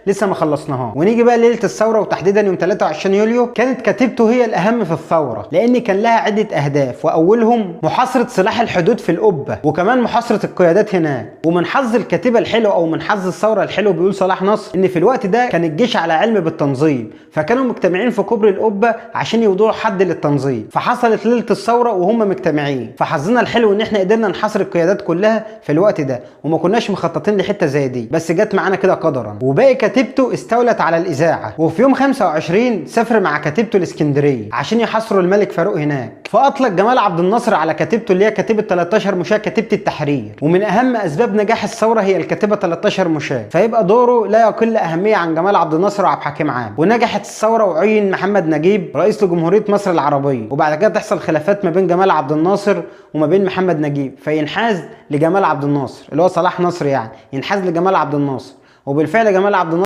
لسه ما خلصناها. ونيجي بقى ليله الثوره وتحديدا يوم 23 يوليو، كانت كتيبته هي الاهم في الثوره، لان كان لها عده اهداف، واولهم محاصره سلاح الحدود في القبه، وكمان محاصره القيادات هناك. ومن حظ الكتيبه الحلو او من حظ الثوره الحلو، بيقول صلاح نصر، ان في الوقت ده كان الجيش على علم بالتنظيم، فكانوا مجتمعين في كوبري القبه عشان يوضعوا حد للتنظيم. فحصلت ليله الثوره وهم مجتمعين، فحظنا الحلو ان احنا قدرنا نحاصر القيادات كلها في الوقت ده، وما كناش مخططين لحته زي دي، بس جت معانا كده قدرا. وباقي كتيبته استولت على الاذاعه. وفي يوم 25 سافر مع كتيبته الاسكندريه عشان يحاصروا الملك فاروق هناك. فاطلق جمال عبد الناصر على كتيبته اللي هي كتيبه 13 مشاة، كتيبه التحرير. ومن اهم اسباب نجاح الثوره هي الكتيبه 13 مشاة، فيبقى دوره لا يقل اهميه عن جمال عبد الناصر وعبد الحكيم عام. ونجحت الثوره وعين محمد نجيب رئيس لجمهوريه مصر العربيه، وبعد كده تحصل خلافات ما بين جمال عبد الناصر وما بين محمد نجيب، فينحاز لجمال عبد الناصر اللي هو صلاح نصر، يعني ينحاز لجمال عبد الناصر. وبالفعل جمال عبد الناصر